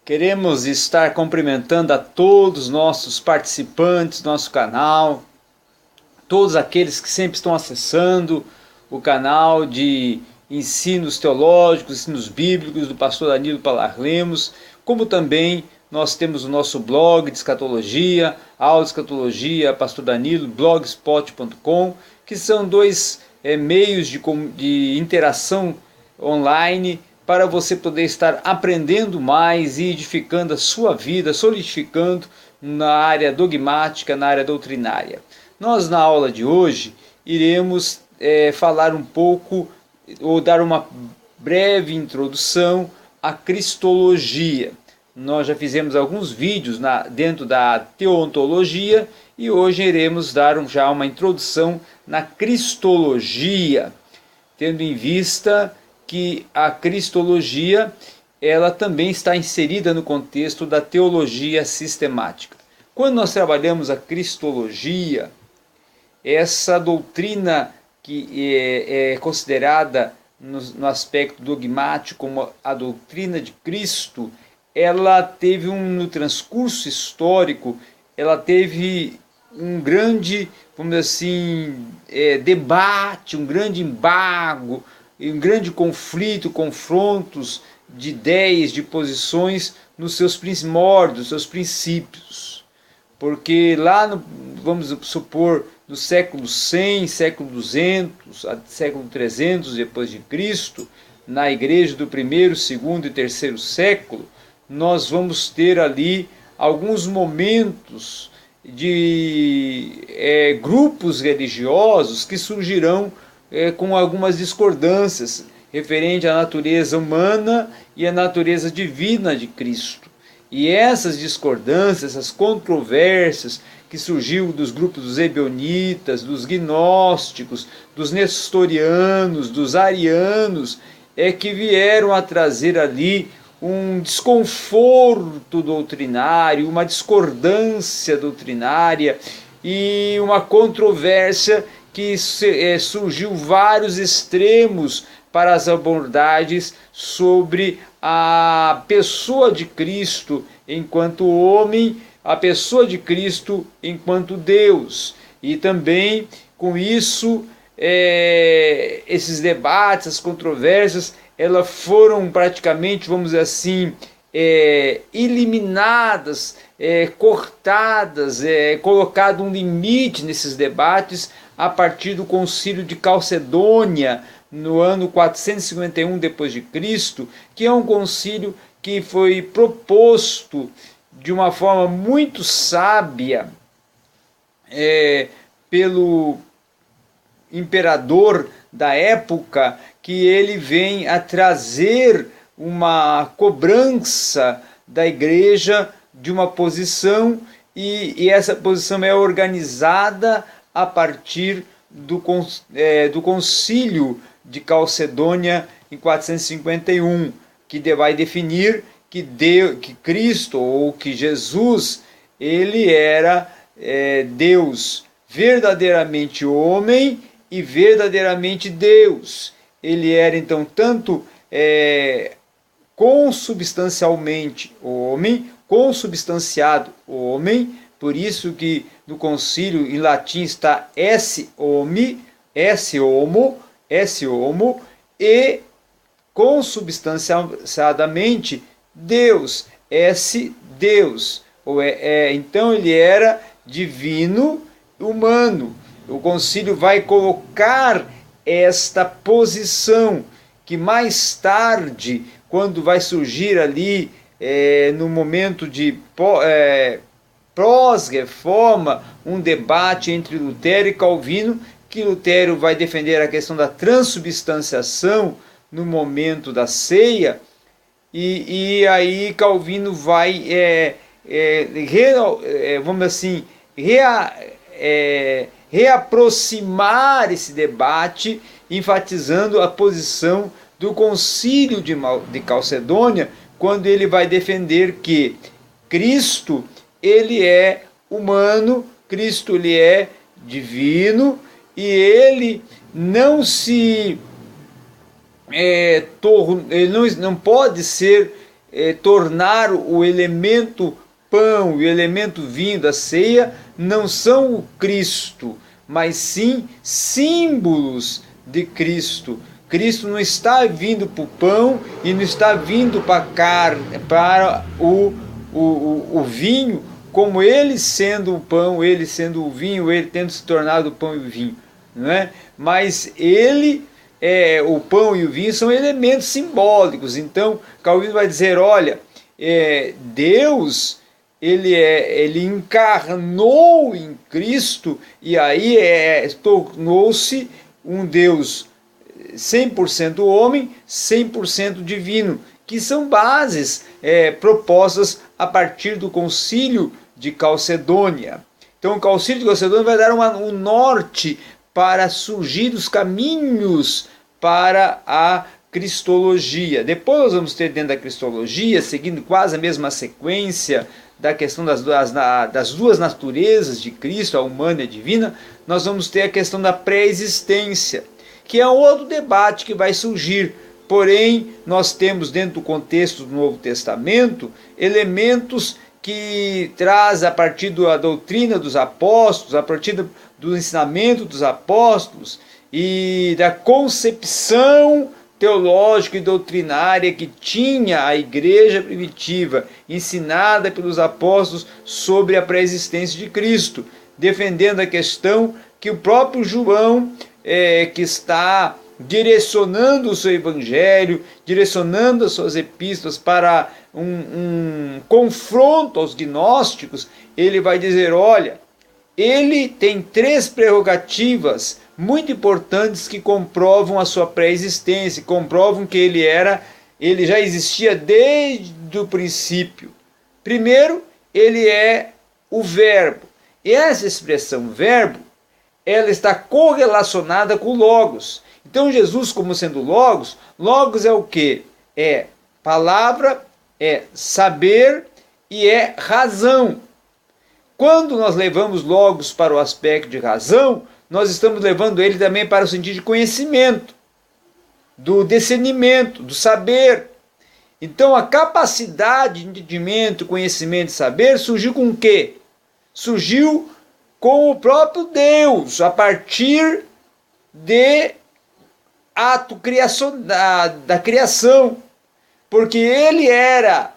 Queremos estar cumprimentando a todos os nossos participantes do nosso canal, todos aqueles que sempre estão acessando o canal de ensinos teológicos, ensinos bíblicos do pastor Danilo Palar Lemos, como também nós temos o nosso blog de escatologia, aula de escatologia, pastor Danilo, blogspot.com, que são dois meios de interação online para você poder estar aprendendo mais e edificando a sua vida, solidificando na área dogmática, na área doutrinária. Nós, na aula de hoje, iremos falar um pouco, ou dar uma breve introdução à cristologia. Nós já fizemos alguns vídeos dentro da teontologia e hoje iremos dar já uma introdução na cristologia, tendo em vista que a cristologia ela também está inserida no contexto da teologia sistemática. Quando nós trabalhamos a cristologia, essa doutrina que é considerada no aspecto dogmático como a doutrina de Cristo, ela teve no transcurso histórico, ela teve um grande, vamos dizer assim, debate, um grande embargo, um grande conflito, confrontos de ideias, de posições nos seus primórdios, seus princípios. Porque lá, vamos supor, no século 100, século 200, século 300 depois de Cristo, na igreja do primeiro, segundo e terceiro século, nós vamos ter ali alguns momentos de grupos religiosos que surgirão com algumas discordâncias referente à natureza humana e à natureza divina de Cristo. E essas discordâncias, essas controvérsias que surgiu dos grupos dos ebionitas, dos gnósticos, dos nestorianos, dos arianos, que vieram a trazer ali um desconforto doutrinário, uma discordância doutrinária e uma controvérsia que surgiu vários extremos para as abordagens sobre a pessoa de Cristo enquanto homem, a pessoa de Cristo enquanto Deus. E também com isso, esses debates, as controvérsias, elas foram praticamente, vamos dizer assim, eliminadas, cortadas, colocado um limite nesses debates a partir do Concílio de Calcedônia, no ano 451 d.C., que é um concílio que foi proposto de uma forma muito sábia pelo imperador da época, que ele vem a trazer uma cobrança da igreja de uma posição, e essa posição é organizada a partir do concílio de Calcedônia em 451, que vai definir que Cristo, ou que Jesus, ele era Deus, verdadeiramente homem e verdadeiramente Deus. Ele era então tanto consubstancialmente homem, consubstanciado homem, por isso que no concílio em latim está esse homo, e consubstanciadamente Deus, esse Deus. Então ele era divino humano. O concílio vai colocar esta posição que mais tarde, quando vai surgir ali no momento de pós-reforma, um debate entre Lutero e Calvino, que Lutero vai defender a questão da transubstanciação no momento da ceia, e aí Calvino vai vamos assim, reaproximar esse debate, enfatizando a posição do Concílio de Calcedônia, quando ele vai defender que Cristo, ele é humano, Cristo, ele é divino, e ele não pode ser tornar o elemento pão e o elemento vinho da ceia não são o Cristo, mas sim símbolos de Cristo. Cristo não está vindo para o pão e não está vindo para o vinho, como ele sendo o pão, ele sendo o vinho, ele tendo se tornado o pão e o vinho, não é? Mas o pão e o vinho são elementos simbólicos. Então Calvino vai dizer, olha, Deus ele encarnou em Cristo e aí tornou-se um Deus 100% homem, 100% divino, que são bases propostas a partir do Concílio de Calcedônia. Então o Concílio de Calcedônia vai dar um norte para surgir os caminhos para a Cristologia. Depois nós vamos ter dentro da Cristologia, seguindo quase a mesma sequência da questão das duas naturezas de Cristo, a humana e a divina, nós vamos ter a questão da pré-existência, que é um outro debate que vai surgir. Porém, nós temos dentro do contexto do Novo Testamento elementos que traz a partir da doutrina dos apóstolos, a partir do ensinamento dos apóstolos e da concepção teológica e doutrinária que tinha a igreja primitiva, ensinada pelos apóstolos sobre a pré-existência de Cristo, defendendo a questão que o próprio João, que está direcionando o seu evangelho, direcionando as suas epístolas para um confronto aos gnósticos, ele vai dizer, olha, ele tem 3 prerrogativas muito importantes que comprovam a sua pré-existência, comprovam que ele já existia desde o princípio. Primeiro, ele é o verbo. E essa expressão verbo, ela está correlacionada com o logos. Então Jesus, como sendo logos é o quê? É palavra, é saber e é razão. Quando nós levamos logos para o aspecto de razão, nós estamos levando ele também para o sentido de conhecimento, do discernimento, do saber. Então a capacidade de entendimento, conhecimento e saber surgiu com o quê? Surgiu com o próprio Deus, a partir de ato da criação, porque ele era,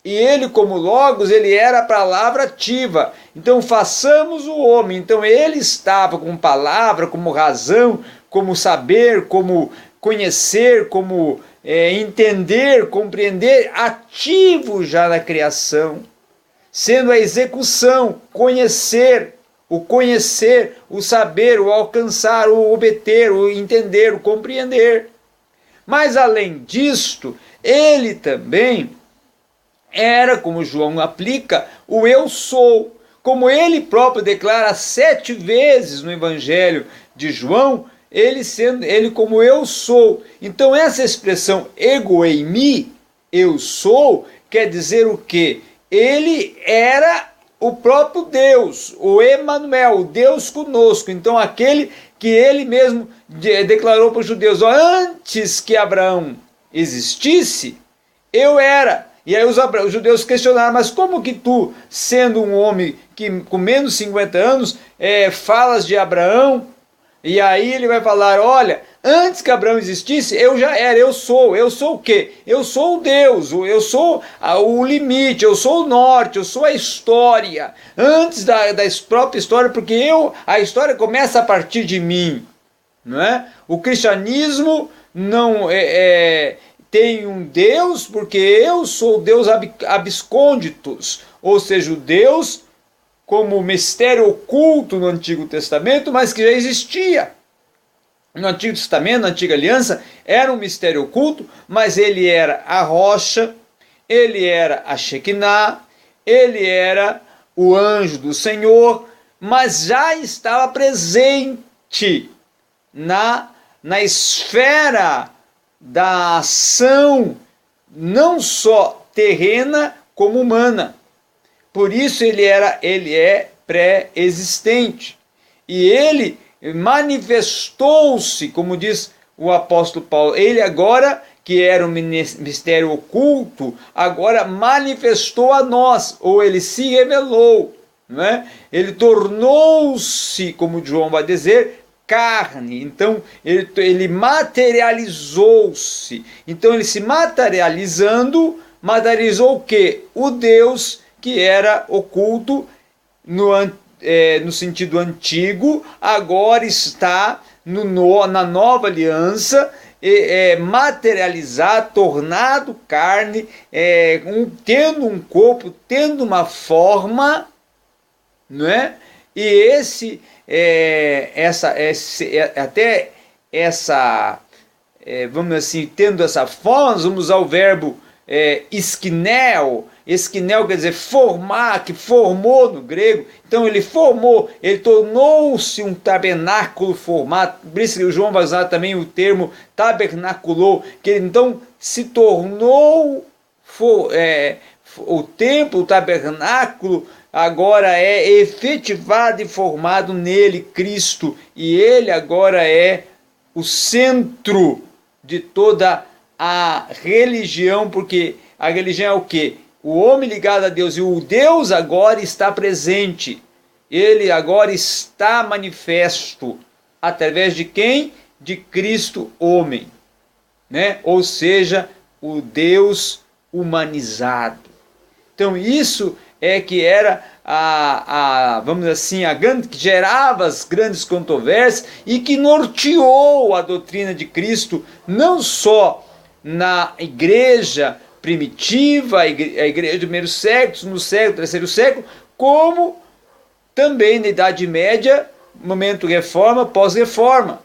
e ele como Logos, ele era a palavra ativa. Então façamos o homem, então ele estava como palavra, como razão, como saber, como conhecer, como entender, compreender, ativo já na criação, sendo a execução, o saber, o alcançar, o obter, o entender, o compreender. Mas além disto, ele também era, como João aplica, o eu sou. Como ele próprio declara 7 vezes no Evangelho de João, ele como eu sou. Então essa expressão ego eimi, eu sou, quer dizer o quê? Ele era o próprio Deus, o Emanuel, o Deus conosco. Então aquele que ele mesmo declarou para os judeus, antes que Abraão existisse, eu era. E aí os judeus questionaram, mas como que tu, sendo um homem com menos de 50 anos, falas de Abraão? E aí ele vai falar, olha, antes que Abraão existisse, eu já era, eu sou o quê? Eu sou o Deus, eu sou o limite, eu sou o norte, eu sou a história, antes da própria história, porque a história começa a partir de mim, não é? O cristianismo não tem um Deus, porque eu sou o Deus abscônditos, ou seja, o Deus como mistério oculto no Antigo Testamento, mas que já existia. No Antigo Testamento, na Antiga Aliança, era um mistério oculto, mas ele era a rocha, ele era a Shekinah, ele era o anjo do Senhor, mas já estava presente na esfera da ação, não só terrena, como humana. Por isso ele é pré-existente. E ele manifestou-se, como diz o apóstolo Paulo, ele agora que era um mistério oculto, agora manifestou a nós, ou ele se revelou, não é? Ele tornou-se, como João vai dizer, carne. Então ele materializou-se. Então ele se materializou o quê? O Deus que era oculto no sentido antigo, agora está na nova aliança, materializado, tornado carne, tendo um corpo, tendo uma forma, não é? E vamos assim, tendo essa forma, nós vamos usar o verbo esquinel. Esquinel quer dizer formar, que formou no grego. Então ele formou, ele tornou-se um tabernáculo formado. Por isso que o João vai usar também o termo tabernaculou, que ele então se tornou o templo, o tabernáculo, agora é efetivado e formado nele, Cristo, e ele agora é o centro de toda a religião, porque a religião é o quê? O homem ligado a Deus, e o Deus agora está presente, ele agora está manifesto, através de quem? De Cristo homem, né? Ou seja, o Deus humanizado. Então isso é que era vamos dizer assim, que gerava as grandes controvérsias e que norteou a doutrina de Cristo, não só na igreja primitiva, a igreja do primeiro século, no século, terceiro século, como também na Idade Média, momento reforma, pós-reforma,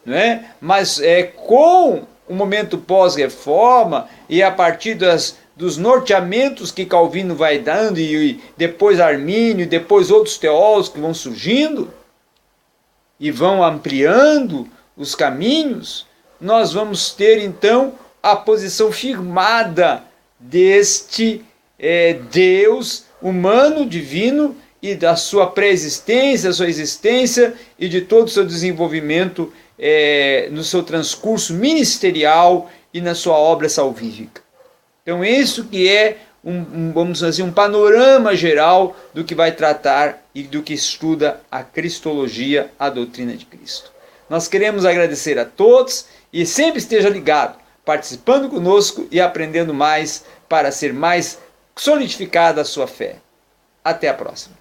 não é? Mas com o momento pós-reforma e a partir dos norteamentos que Calvino vai dando, e depois Armínio, e depois outros teólogos que vão surgindo e vão ampliando os caminhos, nós vamos ter então a posição firmada deste Deus humano, divino, e da sua pré-existência, sua existência e de todo o seu desenvolvimento no seu transcurso ministerial e na sua obra salvífica. Então isso que é vamos dizer, um panorama geral do que vai tratar e do que estuda a Cristologia, a doutrina de Cristo. Nós queremos agradecer a todos e sempre esteja ligado, participando conosco e aprendendo mais para ser mais solidificada a sua fé. Até a próxima.